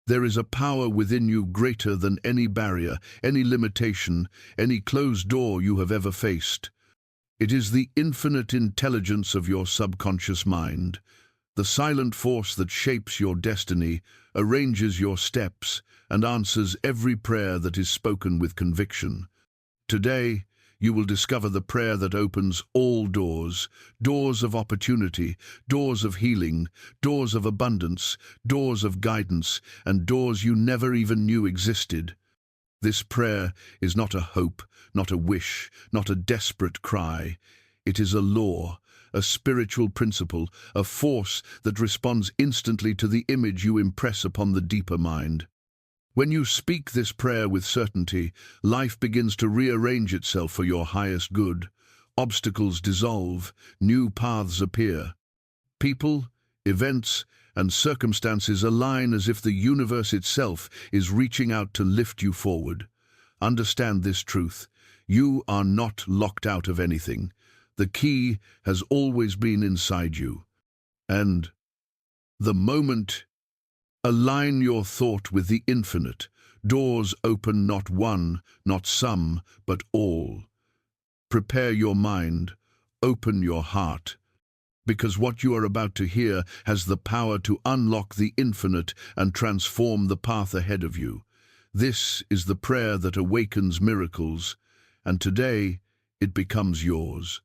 There is a power within you greater than any barrier, any limitation, any closed door you have ever faced. It is the infinite intelligence of your subconscious mind, the silent force that shapes your destiny, arranges your steps, and answers every prayer that is spoken with conviction. Today, you will discover the prayer that opens all doors, doors of opportunity, doors of healing, doors of abundance, doors of guidance, and doors you never even knew existed. This prayer is not a hope, not a wish, not a desperate cry. It is a law, a spiritual principle, a force that responds instantly to the image you impress upon the deeper mind. When you speak this prayer with certainty, life begins to rearrange itself for your highest good. Obstacles dissolve, new paths appear. People, events, and circumstances align as if the universe itself is reaching out to lift you forward. Understand this truth: you are not locked out of anything. The key has always been inside you. And the moment align your thought with the infinite, doors open, not one, not some, but all. Prepare your mind, open your heart, because what you are about to hear has the power to unlock the infinite and transform the path ahead of you. This is the prayer that awakens miracles, and today it becomes yours.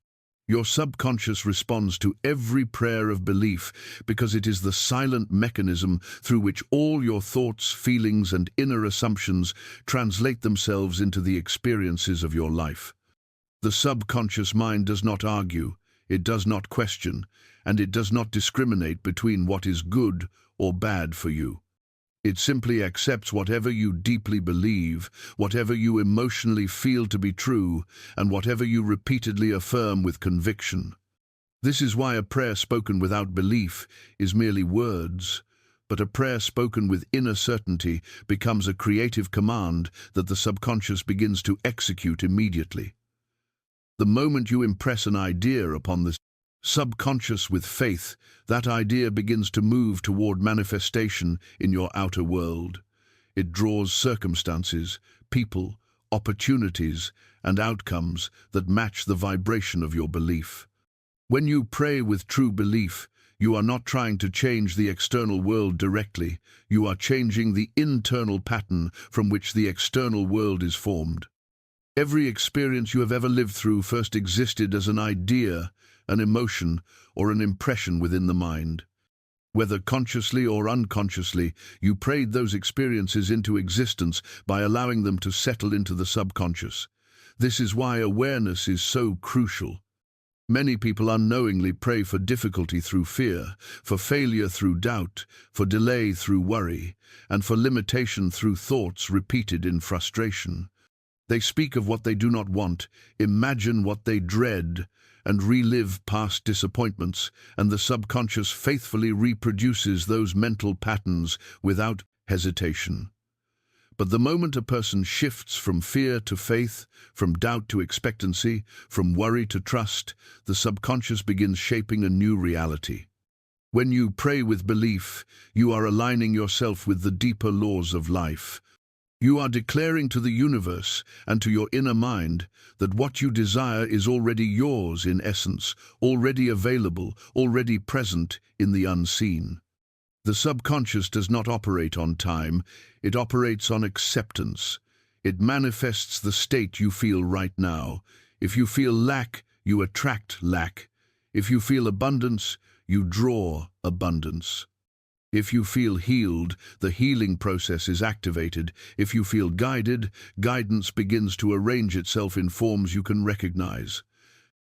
Your subconscious responds to every prayer of belief because it is the silent mechanism through which all your thoughts, feelings, and inner assumptions translate themselves into the experiences of your life. The subconscious mind does not argue, it does not question, and it does not discriminate between what is good or bad for you. It simply accepts whatever you deeply believe, whatever you emotionally feel to be true, and whatever you repeatedly affirm with conviction. This is why a prayer spoken without belief is merely words, but a prayer spoken with inner certainty becomes a creative command that the subconscious begins to execute immediately. The moment you impress an idea upon the subconscious with faith, that idea begins to move toward manifestation in your outer world. It draws circumstances, people, opportunities, and outcomes that match the vibration of your belief. When you pray with true belief, you are not trying to change the external world directly, you are changing the internal pattern from which the external world is formed. Every experience you have ever lived through first existed as an idea, an emotion, or an impression within the mind. Whether consciously or unconsciously, you prayed those experiences into existence by allowing them to settle into the subconscious. This is why awareness is so crucial. Many people unknowingly pray for difficulty through fear, for failure through doubt, for delay through worry, and for limitation through thoughts repeated in frustration. They speak of what they do not want, imagine what they dread, and relive past disappointments, and the subconscious faithfully reproduces those mental patterns without hesitation. But the moment a person shifts from fear to faith, from doubt to expectancy, from worry to trust, the subconscious begins shaping a new reality. When you pray with belief, you are aligning yourself with the deeper laws of life. You are declaring to the universe and to your inner mind that what you desire is already yours in essence, already available, already present in the unseen. The subconscious does not operate on time, it operates on acceptance. It manifests the state you feel right now. If you feel lack, you attract lack. If you feel abundance, you draw abundance. If you feel healed, the healing process is activated. If you feel guided, guidance begins to arrange itself in forms you can recognize.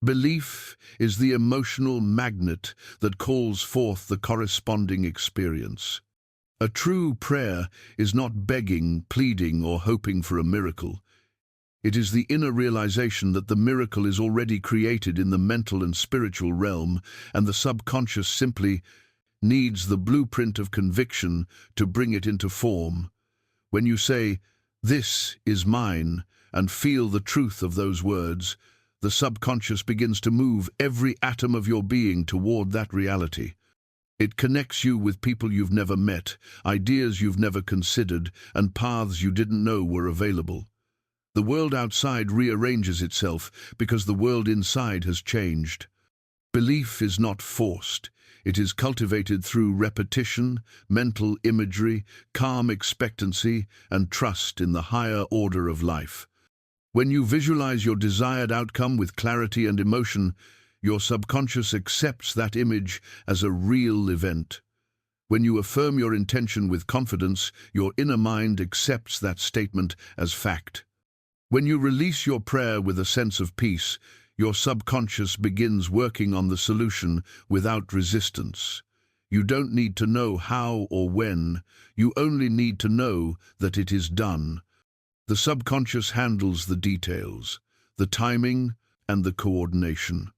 Belief is the emotional magnet that calls forth the corresponding experience. A true prayer is not begging, pleading, or hoping for a miracle. It is the inner realization that the miracle is already created in the mental and spiritual realm, and the subconscious simply needs the blueprint of conviction to bring it into form. When you say, "This is mine," and feel the truth of those words, the subconscious begins to move every atom of your being toward that reality. It connects you with people you've never met, ideas you've never considered, and paths you didn't know were available. The world outside rearranges itself because the world inside has changed. Belief is not forced. It is cultivated through repetition, mental imagery, calm expectancy, and trust in the higher order of life. When you visualize your desired outcome with clarity and emotion, your subconscious accepts that image as a real event. When you affirm your intention with confidence, your inner mind accepts that statement as fact. When you release your prayer with a sense of peace, your subconscious begins working on the solution without resistance. You don't need to know how or when, you only need to know that it is done. The subconscious handles the details, the timing, and the coordination.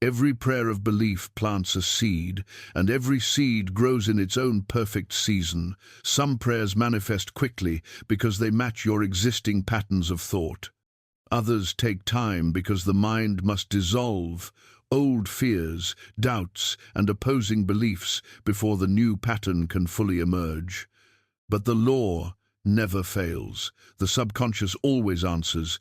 Every prayer of belief plants a seed, and every seed grows in its own perfect season. Some prayers manifest quickly because they match your existing patterns of thought. Others take time because the mind must dissolve old fears, doubts, and opposing beliefs before the new pattern can fully emerge. But the law never fails. The subconscious always answers.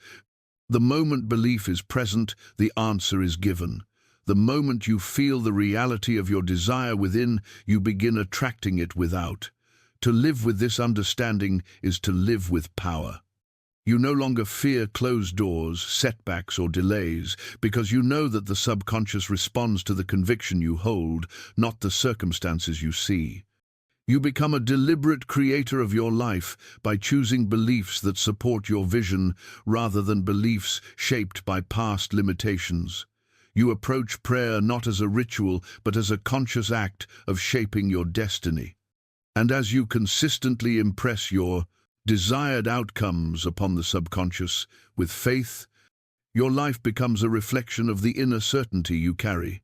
The moment belief is present, the answer is given. The moment you feel the reality of your desire within, you begin attracting it without. To live with this understanding is to live with power. You no longer fear closed doors, setbacks, or delays, because you know that the subconscious responds to the conviction you hold, not the circumstances you see. You become a deliberate creator of your life by choosing beliefs that support your vision rather than beliefs shaped by past limitations. You approach prayer not as a ritual, but as a conscious act of shaping your destiny. And as you consistently impress your desired outcomes upon the subconscious with faith, your life becomes a reflection of the inner certainty you carry.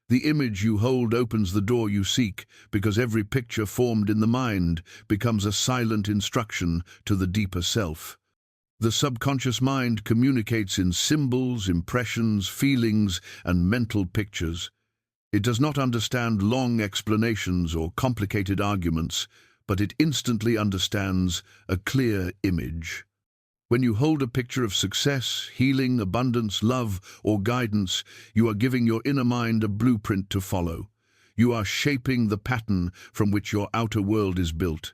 The image you hold opens the door you seek, because every picture formed in the mind becomes a silent instruction to the deeper self. The subconscious mind communicates in symbols, impressions, feelings, and mental pictures. It does not understand long explanations or complicated arguments, but it instantly understands a clear image. When you hold a picture of success, healing, abundance, love, or guidance, you are giving your inner mind a blueprint to follow. You are shaping the pattern from which your outer world is built.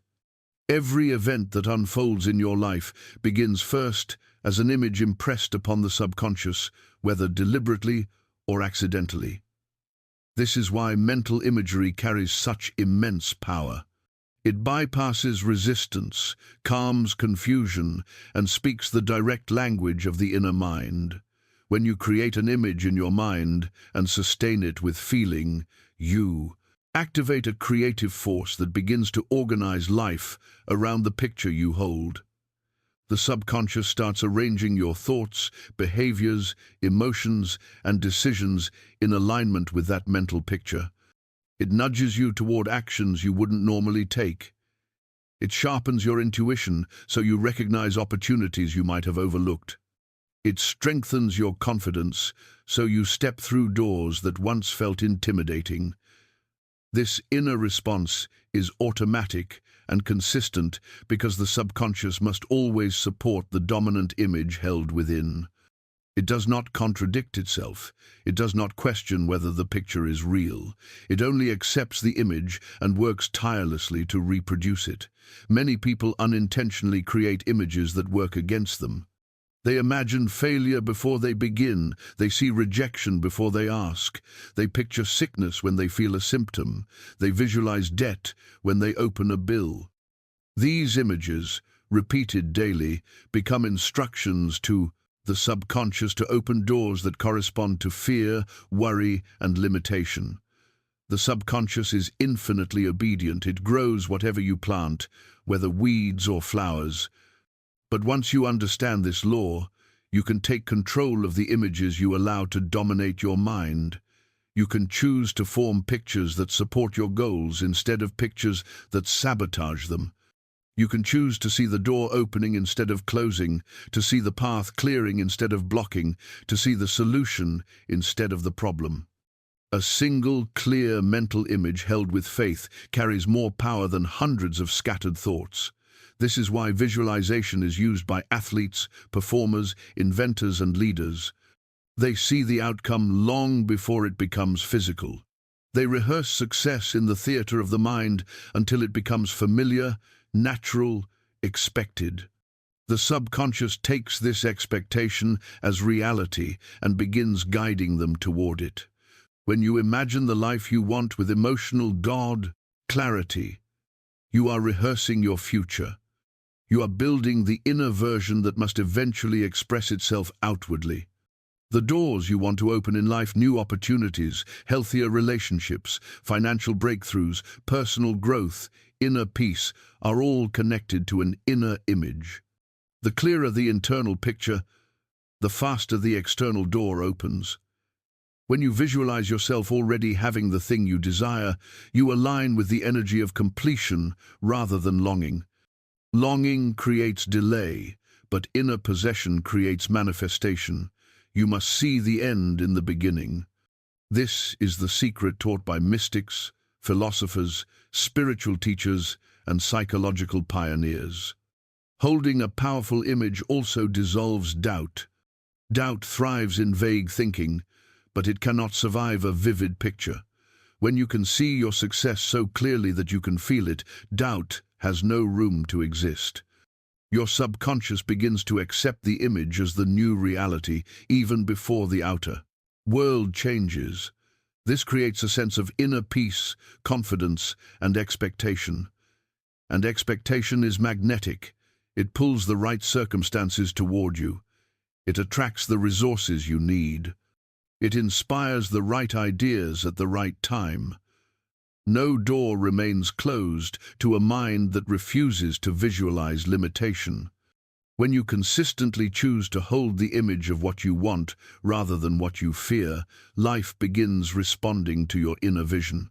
Every event that unfolds in your life begins first as an image impressed upon the subconscious, whether deliberately or accidentally. This is why mental imagery carries such immense power. It bypasses resistance, calms confusion, and speaks the direct language of the inner mind. When you create an image in your mind and sustain it with feeling, you activate a creative force that begins to organize life around the picture you hold. The subconscious starts arranging your thoughts, behaviors, emotions, and decisions in alignment with that mental picture. It nudges you toward actions you wouldn't normally take. It sharpens your intuition so you recognize opportunities you might have overlooked. It strengthens your confidence so you step through doors that once felt intimidating. This inner response is automatic and consistent because the subconscious must always support the dominant image held within. It does not contradict itself. It does not question whether the picture is real. It only accepts the image and works tirelessly to reproduce it. Many people unintentionally create images that work against them. They imagine failure before they begin. They see rejection before they ask. They picture sickness when they feel a symptom. They visualize debt when they open a bill. These images, repeated daily, become instructions to the subconscious to open doors that correspond to fear, worry, and limitation. The subconscious is infinitely obedient. It grows whatever you plant, whether weeds or flowers. But once you understand this law, you can take control of the images you allow to dominate your mind. You can choose to form pictures that support your goals instead of pictures that sabotage them. You can choose to see the door opening instead of closing, to see the path clearing instead of blocking, to see the solution instead of the problem. A single, clear mental image held with faith carries more power than hundreds of scattered thoughts. This is why visualization is used by athletes, performers, inventors, and leaders. They see the outcome long before it becomes physical. They rehearse success in the theater of the mind until it becomes familiar, natural, expected. The subconscious takes this expectation as reality and begins guiding them toward it. When you imagine the life you want with emotional clarity, you are rehearsing your future. You are building the inner version that must eventually express itself outwardly. The doors you want to open in life, new opportunities, healthier relationships, financial breakthroughs, personal growth, inner peace, are all connected to an inner image. The clearer the internal picture, the faster the external door opens. When you visualize yourself already having the thing you desire, you align with the energy of completion rather than longing. Longing creates delay, but inner possession creates manifestation. You must see the end in the beginning. This is the secret taught by mystics, philosophers, spiritual teachers, and psychological pioneers. Holding a powerful image also dissolves doubt. Doubt thrives in vague thinking, but it cannot survive a vivid picture. When you can see your success so clearly that you can feel it, doubt has no room to exist. Your subconscious begins to accept the image as the new reality, even before the outer world changes. This creates a sense of inner peace, confidence, and expectation. And expectation is magnetic. It pulls the right circumstances toward you. It attracts the resources you need. It inspires the right ideas at the right time. No door remains closed to a mind that refuses to visualize limitation. When you consistently choose to hold the image of what you want rather than what you fear, life begins responding to your inner vision.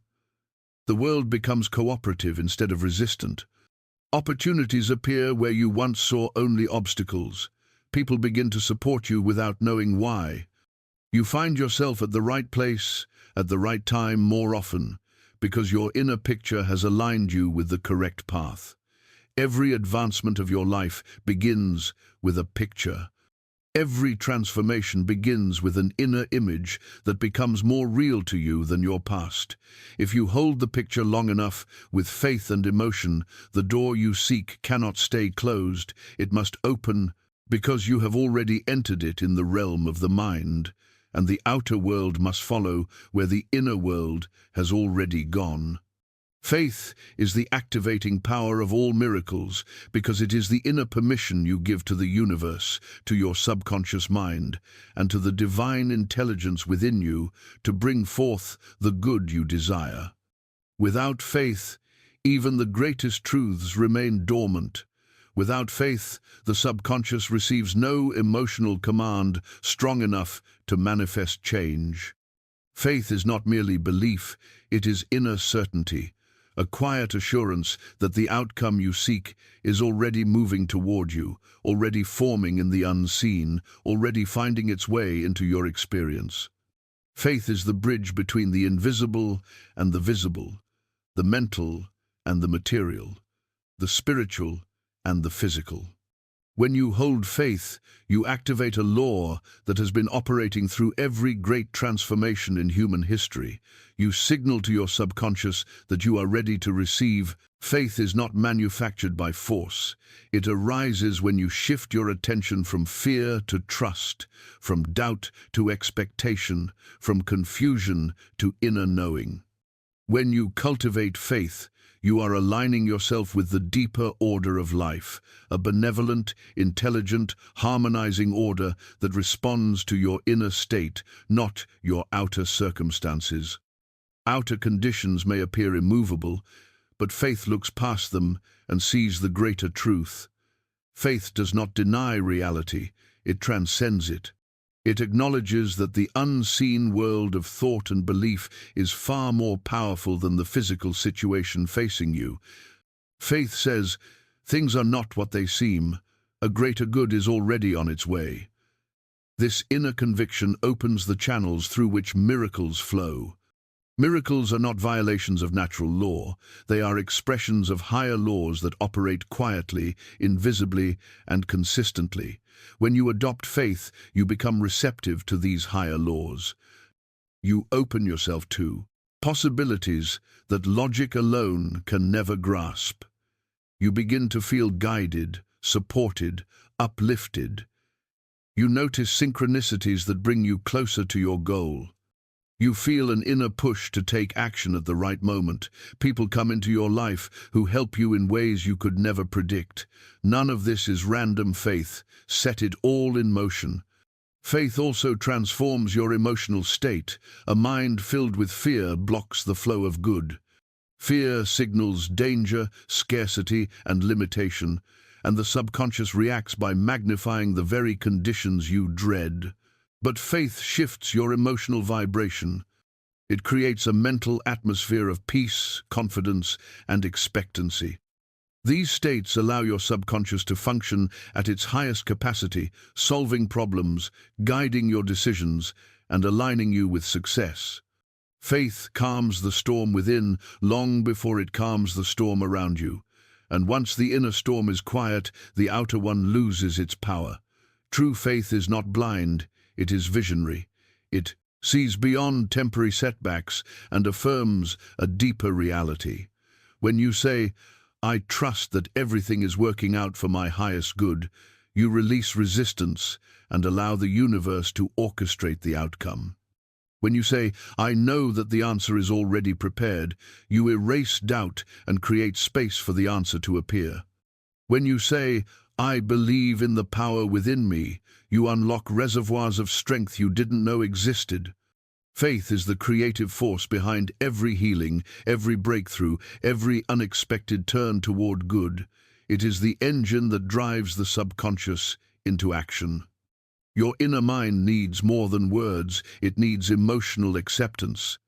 The world becomes cooperative instead of resistant. Opportunities appear where you once saw only obstacles. People begin to support you without knowing why. You find yourself at the right place, at the right time more often, because your inner picture has aligned you with the correct path. Every advancement of your life begins with a picture. Every transformation begins with an inner image that becomes more real to you than your past. If you hold the picture long enough, with faith and emotion, the door you seek cannot stay closed. It must open because you have already entered it in the realm of the mind, and the outer world must follow where the inner world has already gone. Faith is the activating power of all miracles because it is the inner permission you give to the universe, to your subconscious mind, and to the divine intelligence within you to bring forth the good you desire. Without faith, even the greatest truths remain dormant. Without faith, the subconscious receives no emotional command strong enough to manifest change. Faith is not merely belief, it is inner certainty, a quiet assurance that the outcome you seek is already moving toward you, already forming in the unseen, already finding its way into your experience. Faith is the bridge between the invisible and the visible, the mental and the material, the spiritual and the physical. When you hold faith, you activate a law that has been operating through every great transformation in human history. You signal to your subconscious that you are ready to receive. Faith is not manufactured by force. It arises when you shift your attention from fear to trust, from doubt to expectation, from confusion to inner knowing. When you cultivate faith, you are aligning yourself with the deeper order of life, a benevolent, intelligent, harmonizing order that responds to your inner state, not your outer circumstances. Outer conditions may appear immovable, but faith looks past them and sees the greater truth. Faith does not deny reality, it transcends it. It acknowledges that the unseen world of thought and belief is far more powerful than the physical situation facing you. Faith says, things are not what they seem. A greater good is already on its way. This inner conviction opens the channels through which miracles flow. Miracles are not violations of natural law. They are expressions of higher laws that operate quietly, invisibly, and consistently. When you adopt faith, you become receptive to these higher laws. You open yourself to possibilities that logic alone can never grasp. You begin to feel guided, supported, uplifted. You notice synchronicities that bring you closer to your goal. You feel an inner push to take action at the right moment. People come into your life who help you in ways you could never predict. None of this is random faith. Set it all in motion. Faith also transforms your emotional state. A mind filled with fear blocks the flow of good. Fear signals danger, scarcity, and limitation, and the subconscious reacts by magnifying the very conditions you dread. But faith shifts your emotional vibration. It creates a mental atmosphere of peace, confidence, and expectancy. These states allow your subconscious to function at its highest capacity, solving problems, guiding your decisions, and aligning you with success. Faith calms the storm within long before it calms the storm around you. And once the inner storm is quiet, the outer one loses its power. True faith is not blind. It is visionary. It sees beyond temporary setbacks and affirms a deeper reality. When you say, "I trust that everything is working out for my highest good," you release resistance and allow the universe to orchestrate the outcome. When you say, "I know that the answer is already prepared," you erase doubt and create space for the answer to appear. When you say, "I believe in the power within me," you unlock reservoirs of strength you didn't know existed. Faith is the creative force behind every healing, every breakthrough, every unexpected turn toward good. It is the engine that drives the subconscious into action. Your inner mind needs more than words, it needs emotional acceptance.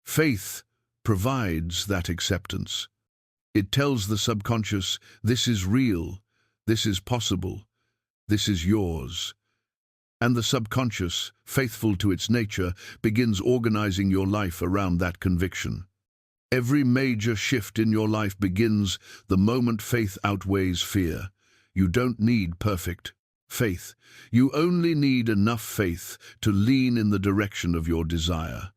Faith provides that acceptance. It tells the subconscious, "This is real, this is possible, this is yours." And the subconscious, faithful to its nature, begins organizing your life around that conviction. Every major shift in your life begins the moment faith outweighs fear. You don't need perfect faith. You only need enough faith to lean in the direction of your desire.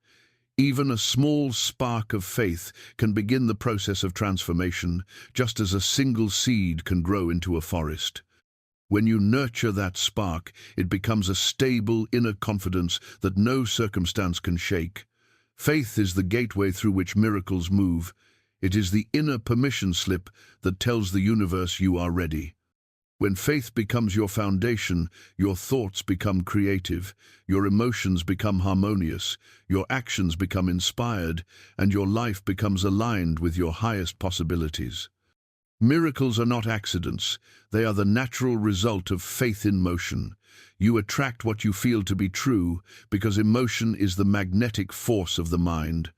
Even a small spark of faith can begin the process of transformation, just as a single seed can grow into a forest. When you nurture that spark, it becomes a stable inner confidence that no circumstance can shake. Faith is the gateway through which miracles move. It is the inner permission slip that tells the universe you are ready. When faith becomes your foundation, your thoughts become creative, your emotions become harmonious, your actions become inspired, and your life becomes aligned with your highest possibilities. Miracles are not accidents. They are the natural result of faith in motion. You attract what you feel to be true because emotion is the magnetic force of the mind.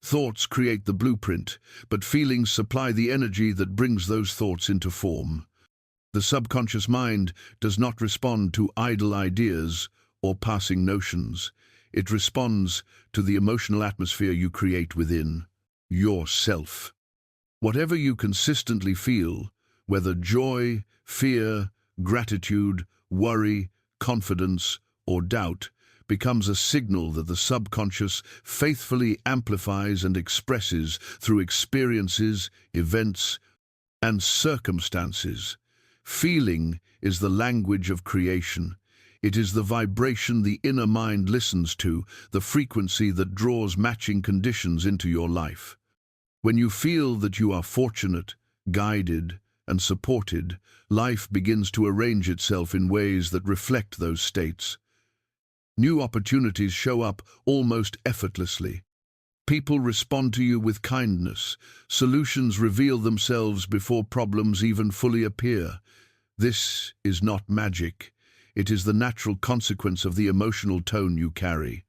Thoughts create the blueprint, but feelings supply the energy that brings those thoughts into form. The subconscious mind does not respond to idle ideas or passing notions. It responds to the emotional atmosphere you create within yourself. Whatever you consistently feel, whether joy, fear, gratitude, worry, confidence, or doubt, becomes a signal that the subconscious faithfully amplifies and expresses through experiences, events, and circumstances. Feeling is the language of creation. It is the vibration the inner mind listens to, the frequency that draws matching conditions into your life. When you feel that you are fortunate, guided, and supported, life begins to arrange itself in ways that reflect those states. New opportunities show up almost effortlessly. People respond to you with kindness. Solutions reveal themselves before problems even fully appear. This is not magic. It is the natural consequence of the emotional tone you carry.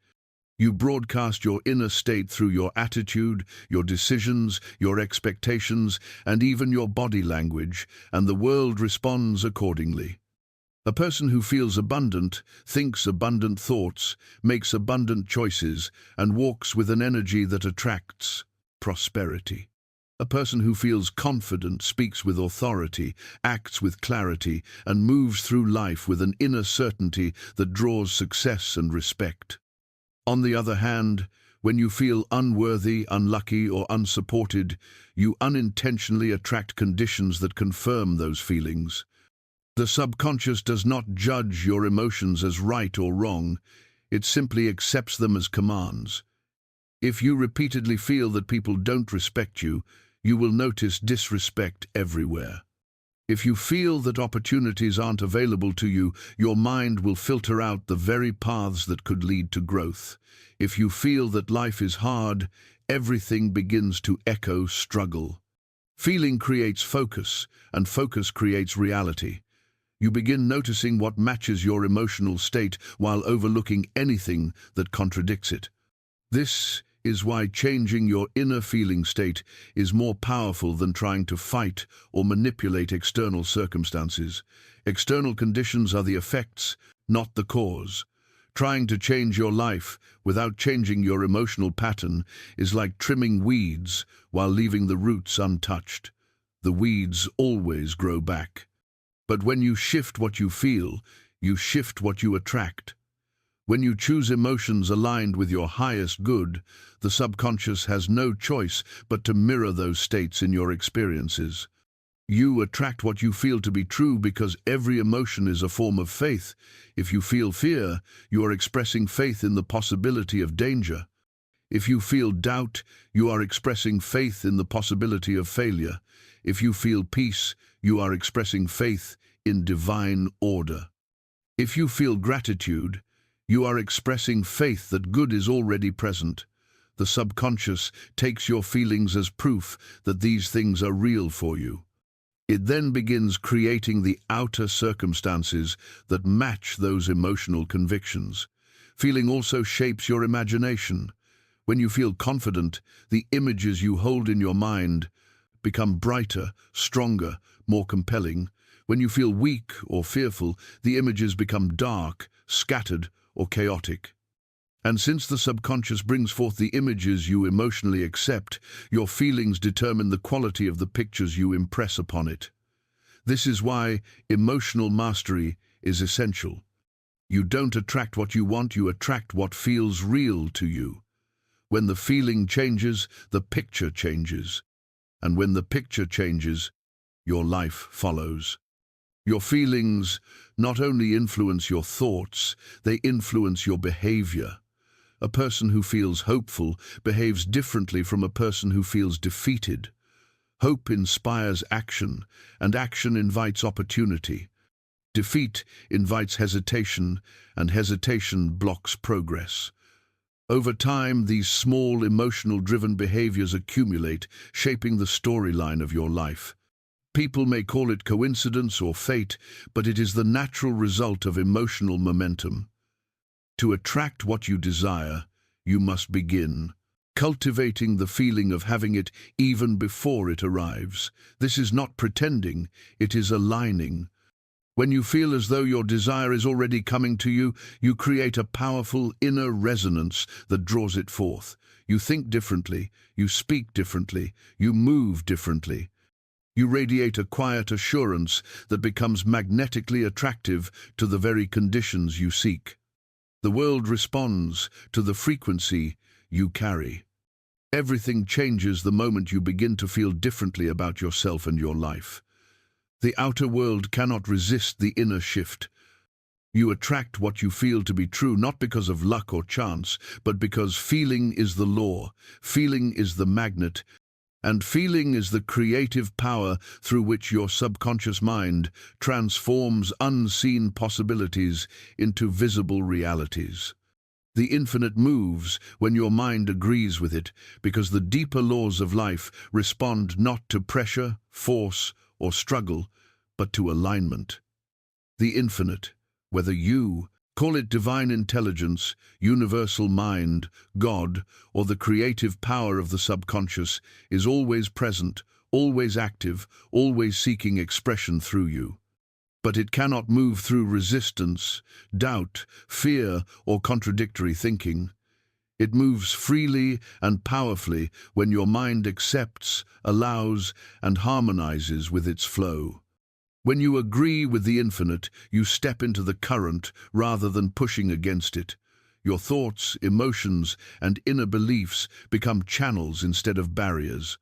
You broadcast your inner state through your attitude, your decisions, your expectations, and even your body language, and the world responds accordingly. A person who feels abundant, thinks abundant thoughts, makes abundant choices, and walks with an energy that attracts prosperity. A person who feels confident, speaks with authority, acts with clarity, and moves through life with an inner certainty that draws success and respect. On the other hand, when you feel unworthy, unlucky, or unsupported, you unintentionally attract conditions that confirm those feelings. The subconscious does not judge your emotions as right or wrong, it simply accepts them as commands. If you repeatedly feel that people don't respect you, you will notice disrespect everywhere. If you feel that opportunities aren't available to you, your mind will filter out the very paths that could lead to growth. If you feel that life is hard, everything begins to echo struggle. Feeling creates focus, and focus creates reality. You begin noticing what matches your emotional state while overlooking anything that contradicts it. This is why changing your inner feeling state is more powerful than trying to fight or manipulate external circumstances. External conditions are the effects, not the cause. Trying to change your life without changing your emotional pattern is like trimming weeds while leaving the roots untouched. The weeds always grow back. But when you shift what you feel, you shift what you attract. When you choose emotions aligned with your highest good, the subconscious has no choice but to mirror those states in your experiences. You attract what you feel to be true because every emotion is a form of faith. If you feel fear, you are expressing faith in the possibility of danger. If you feel doubt, you are expressing faith in the possibility of failure. If you feel peace, you are expressing faith in divine order. If you feel gratitude, you are expressing faith that good is already present. The subconscious takes your feelings as proof that these things are real for you. It then begins creating the outer circumstances that match those emotional convictions. Feeling also shapes your imagination. When you feel confident, the images you hold in your mind become brighter, stronger, more compelling. When you feel weak or fearful, the images become dark, scattered, or chaotic. And since the subconscious brings forth the images you emotionally accept, your feelings determine the quality of the pictures you impress upon it. This is why emotional mastery is essential. You don't attract what you want, you attract what feels real to you. When the feeling changes, the picture changes. And when the picture changes, your life follows. Your feelings not only influence your thoughts, they influence your behavior. A person who feels hopeful behaves differently from a person who feels defeated. Hope inspires action, and action invites opportunity. Defeat invites hesitation, and hesitation blocks progress. Over time, these small, emotional-driven behaviors accumulate, shaping the storyline of your life. People may call it coincidence or fate, but it is the natural result of emotional momentum. To attract what you desire, you must begin cultivating the feeling of having it even before it arrives. This is not pretending, it is aligning. When you feel as though your desire is already coming to you, you create a powerful inner resonance that draws it forth. You think differently, you speak differently, you move differently. You radiate a quiet assurance that becomes magnetically attractive to the very conditions you seek. The world responds to the frequency you carry. Everything changes the moment you begin to feel differently about yourself and your life. The outer world cannot resist the inner shift. You attract what you feel to be true, not because of luck or chance, but because feeling is the law, feeling is the magnet, and feeling is the creative power through which your subconscious mind transforms unseen possibilities into visible realities. The infinite moves when your mind agrees with it, because the deeper laws of life respond not to pressure, force, or struggle, but to alignment. The infinite, whether you call it divine intelligence, universal mind, God, or the creative power of the subconscious, is always present, always active, always seeking expression through you. but it cannot move through resistance, doubt, fear, or contradictory thinking. It moves freely and powerfully when your mind accepts, allows, and harmonizes with its flow. When you agree with the infinite, you step into the current rather than pushing against it. Your thoughts, emotions, and inner beliefs become channels instead of barriers.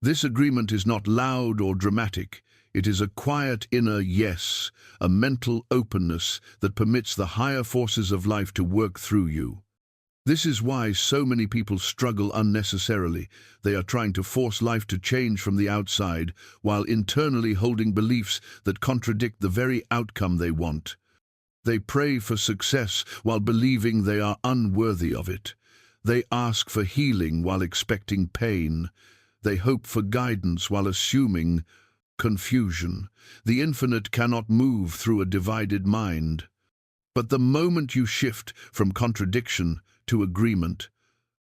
This agreement is not loud or dramatic. It is a quiet inner yes, a mental openness that permits the higher forces of life to work through you. This is why so many people struggle unnecessarily. They are trying to force life to change from the outside, while internally holding beliefs that contradict the very outcome they want. They pray for success while believing they are unworthy of it. They ask for healing while expecting pain. They hope for guidance while assuming confusion. The infinite cannot move through a divided mind. But the moment you shift from contradiction to agreement,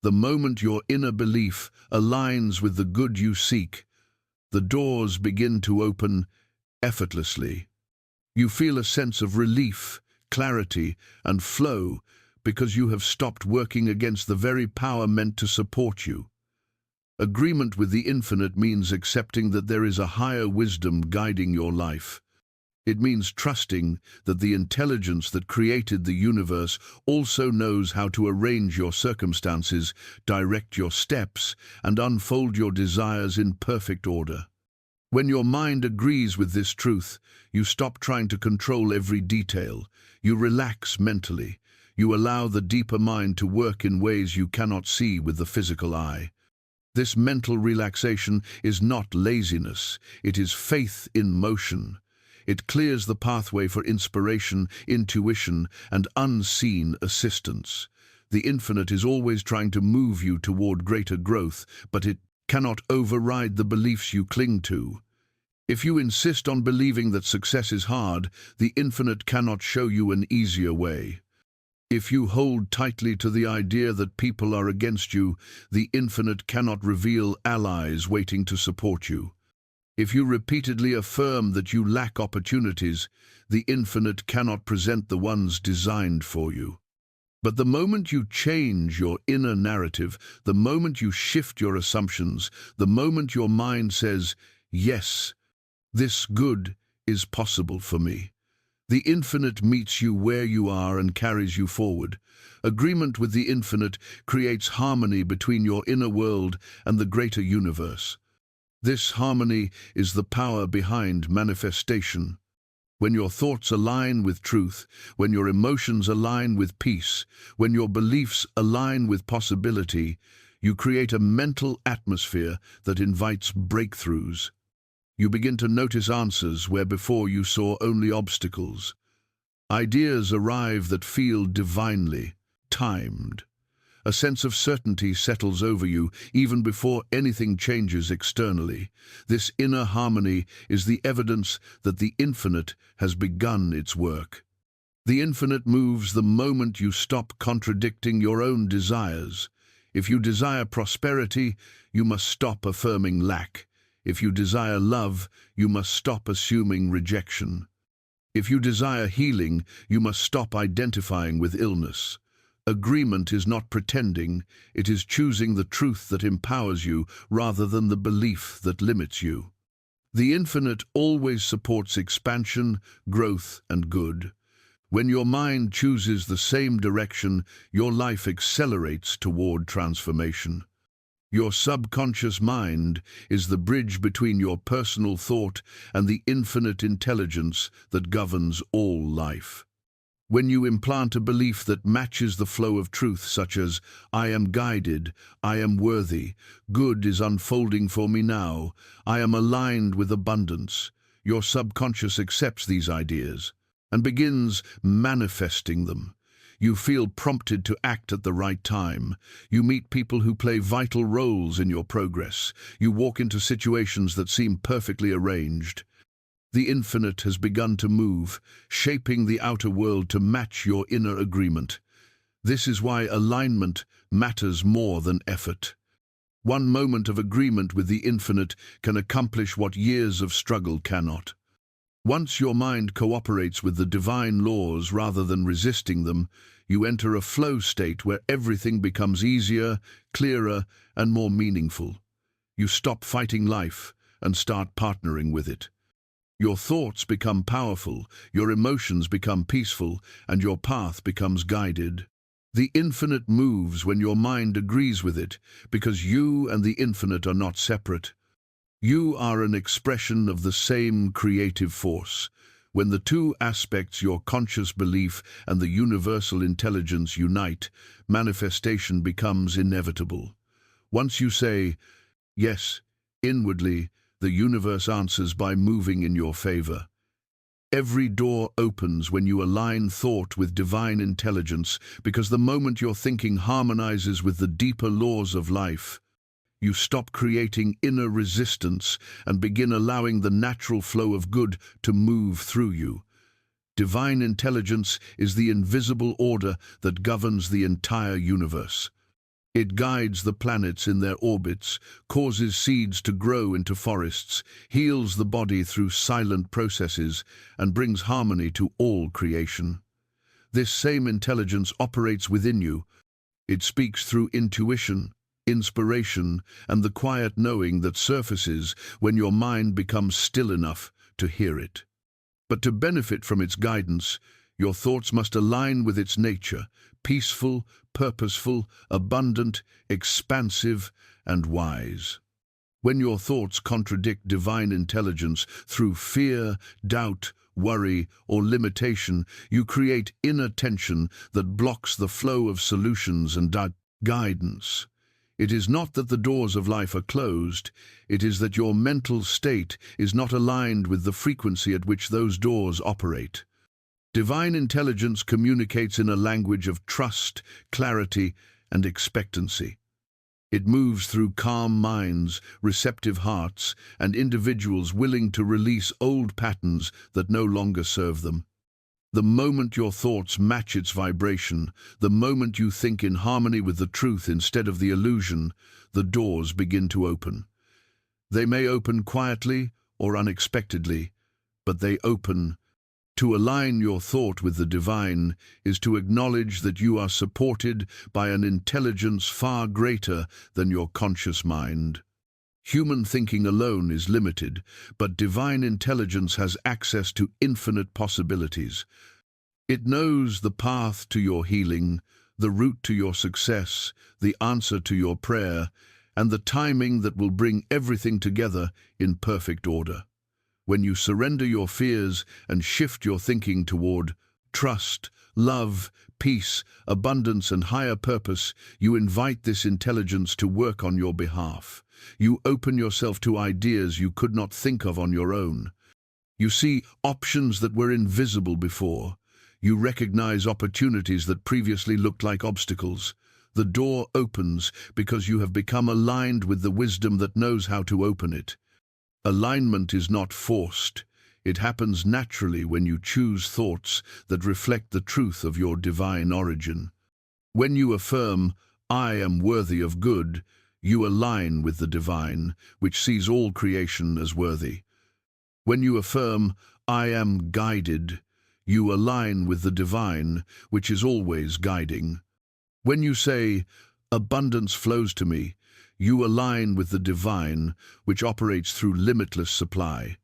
the moment your inner belief aligns with the good you seek, the doors begin to open effortlessly. You feel a sense of relief, clarity, and flow because you have stopped working against the very power meant to support you. Agreement with the infinite means accepting that there is a higher wisdom guiding your life. It means trusting that the intelligence that created the universe also knows how to arrange your circumstances, direct your steps, and unfold your desires in perfect order. When your mind agrees with this truth, you stop trying to control every detail. You relax mentally. You allow the deeper mind to work in ways you cannot see with the physical eye. This mental relaxation is not laziness, it is faith in motion. It clears the pathway for inspiration, intuition, and unseen assistance. The infinite is always trying to move you toward greater growth, but it cannot override the beliefs you cling to. If you insist on believing that success is hard, the infinite cannot show you an easier way. If you hold tightly to the idea that people are against you, the infinite cannot reveal allies waiting to support you. If you repeatedly affirm that you lack opportunities, the infinite cannot present the ones designed for you. But the moment you change your inner narrative, the moment you shift your assumptions, the moment your mind says, "Yes, this good is possible for me," the infinite meets you where you are and carries you forward. Agreement with the infinite creates harmony between your inner world and the greater universe. This harmony is the power behind manifestation. When your thoughts align with truth, when your emotions align with peace, when your beliefs align with possibility, you create a mental atmosphere that invites breakthroughs. You begin to notice answers where before you saw only obstacles. Ideas arrive that feel divinely timed. A sense of certainty settles over you even before anything changes externally. This inner harmony is the evidence that the infinite has begun its work. The infinite moves the moment you stop contradicting your own desires. If you desire prosperity, you must stop affirming lack. If you desire love, you must stop assuming rejection. If you desire healing, you must stop identifying with illness. Agreement is not pretending, it is choosing the truth that empowers you rather than the belief that limits you. The infinite always supports expansion, growth, and good. When your mind chooses the same direction, your life accelerates toward transformation. Your subconscious mind is the bridge between your personal thought and the infinite intelligence that governs all life. When you implant a belief that matches the flow of truth, such as, "I am guided, I am worthy, good is unfolding for me now, I am aligned with abundance," your subconscious accepts these ideas and begins manifesting them. You feel prompted to act at the right time. You meet people who play vital roles in your progress. You walk into situations that seem perfectly arranged. The infinite has begun to move, shaping the outer world to match your inner agreement. This is why alignment matters more than effort. One moment of agreement with the infinite can accomplish what years of struggle cannot. Once your mind cooperates with the divine laws rather than resisting them, you enter a flow state where everything becomes easier, clearer, and more meaningful. You stop fighting life and start partnering with it. Your thoughts become powerful, your emotions become peaceful, and your path becomes guided. The infinite moves when your mind agrees with it, because you and the infinite are not separate. You are an expression of the same creative force. When the two aspects, your conscious belief and the universal intelligence, unite, manifestation becomes inevitable. Once you say, yes, inwardly, the universe answers by moving in your favor. Every door opens when you align thought with divine intelligence, because the moment your thinking harmonizes with the deeper laws of life, you stop creating inner resistance and begin allowing the natural flow of good to move through you. Divine intelligence is the invisible order that governs the entire universe. It guides the planets in their orbits, causes seeds to grow into forests, heals the body through silent processes, and brings harmony to all creation. This same intelligence operates within you. It speaks through intuition, inspiration, and the quiet knowing that surfaces when your mind becomes still enough to hear it. But to benefit from its guidance, your thoughts must align with its nature: peaceful, purposeful, abundant, expansive, and wise. When your thoughts contradict divine intelligence through fear, doubt, worry, or limitation, you create inner tension that blocks the flow of solutions and guidance. It is not that the doors of life are closed, it is that your mental state is not aligned with the frequency at which those doors operate. Divine intelligence communicates in a language of trust, clarity, and expectancy. It moves through calm minds, receptive hearts, and individuals willing to release old patterns that no longer serve them. The moment your thoughts match its vibration, the moment you think in harmony with the truth instead of the illusion, the doors begin to open. They may open quietly or unexpectedly, but they open. To align your thought with the divine is to acknowledge that you are supported by an intelligence far greater than your conscious mind. Human thinking alone is limited, but divine intelligence has access to infinite possibilities. It knows the path to your healing, the route to your success, the answer to your prayer, and the timing that will bring everything together in perfect order. When you surrender your fears and shift your thinking toward trust, love, peace, abundance, and higher purpose, you invite this intelligence to work on your behalf. You open yourself to ideas you could not think of on your own. You see options that were invisible before. You recognize opportunities that previously looked like obstacles. The door opens because you have become aligned with the wisdom that knows how to open it. Alignment is not forced. It happens naturally when you choose thoughts that reflect the truth of your divine origin. When you affirm, "I am worthy of good," you align with the divine, which sees all creation as worthy. When you affirm, "I am guided," you align with the divine, which is always guiding. When you say, "Abundance flows to me," you align with the divine, which operates through limitless supply.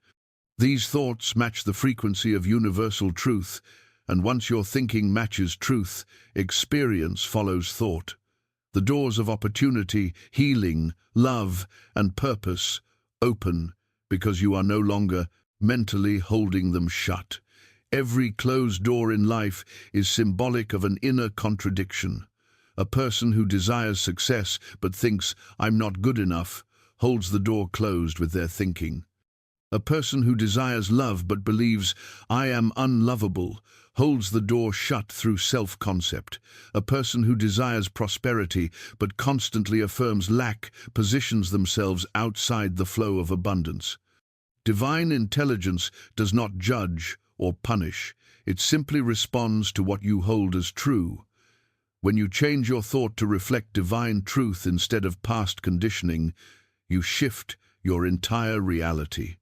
These thoughts match the frequency of universal truth, and once your thinking matches truth, experience follows thought. The doors of opportunity, healing, love, and purpose open because you are no longer mentally holding them shut. Every closed door in life is symbolic of an inner contradiction. A person who desires success but thinks, "I'm not good enough," holds the door closed with their thinking. A person who desires love but believes, "I am unlovable," holds the door shut through self-concept. A person who desires prosperity but constantly affirms lack positions themselves outside the flow of abundance. Divine intelligence does not judge or punish. It simply responds to what you hold as true. When you change your thought to reflect divine truth instead of past conditioning, you shift your entire reality.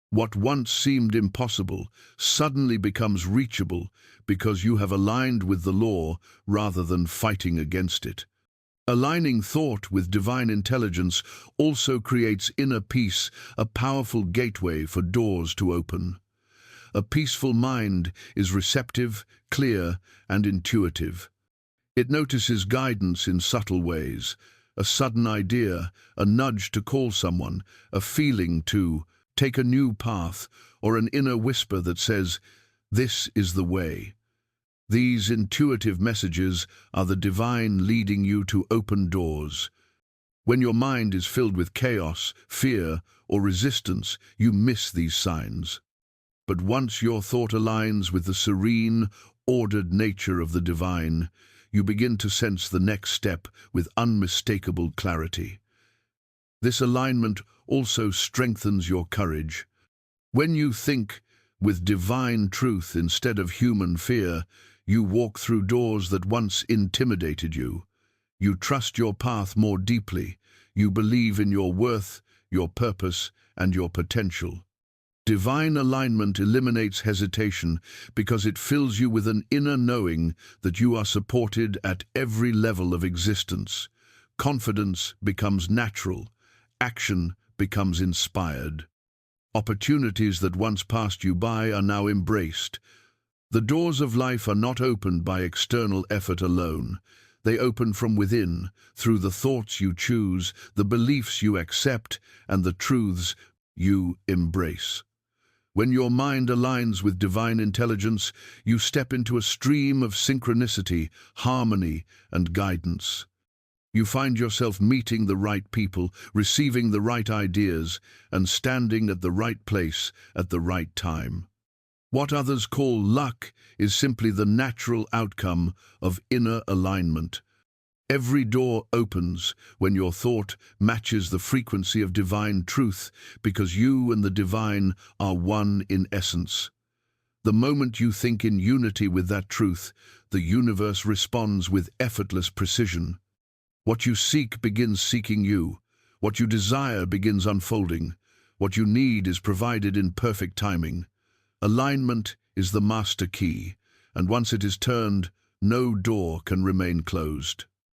What once seemed impossible suddenly becomes reachable because you have aligned with the law rather than fighting against it. Aligning thought with divine intelligence also creates inner peace, a powerful gateway for doors to open. A peaceful mind is receptive, clear, and intuitive. It notices guidance in subtle ways, a sudden idea, a nudge to call someone, a feeling to take a new path, or an inner whisper that says, "This is the way." These intuitive messages are the divine leading you to open doors. When your mind is filled with chaos, fear, or resistance, you miss these signs. But once your thought aligns with the serene, ordered nature of the divine, you begin to sense the next step with unmistakable clarity. This alignment also strengthens your courage. When you think with divine truth instead of human fear, you walk through doors that once intimidated you. You trust your path more deeply. You believe in your worth, your purpose, and your potential. Divine alignment eliminates hesitation because it fills you with an inner knowing that you are supported at every level of existence. Confidence becomes natural. Action becomes inspired. Opportunities that once passed you by are now embraced. The doors of life are not opened by external effort alone. They open from within, through the thoughts you choose, the beliefs you accept, and the truths you embrace. When your mind aligns with divine intelligence, you step into a stream of synchronicity, harmony, and guidance. You find yourself meeting the right people, receiving the right ideas, and standing at the right place at the right time. What others call luck is simply the natural outcome of inner alignment. Every door opens when your thought matches the frequency of divine truth because you and the divine are one in essence. The moment you think in unity with that truth, the universe responds with effortless precision. What you seek begins seeking you. What you desire begins unfolding. What you need is provided in perfect timing. Alignment is the master key, and once it is turned, no door can remain closed.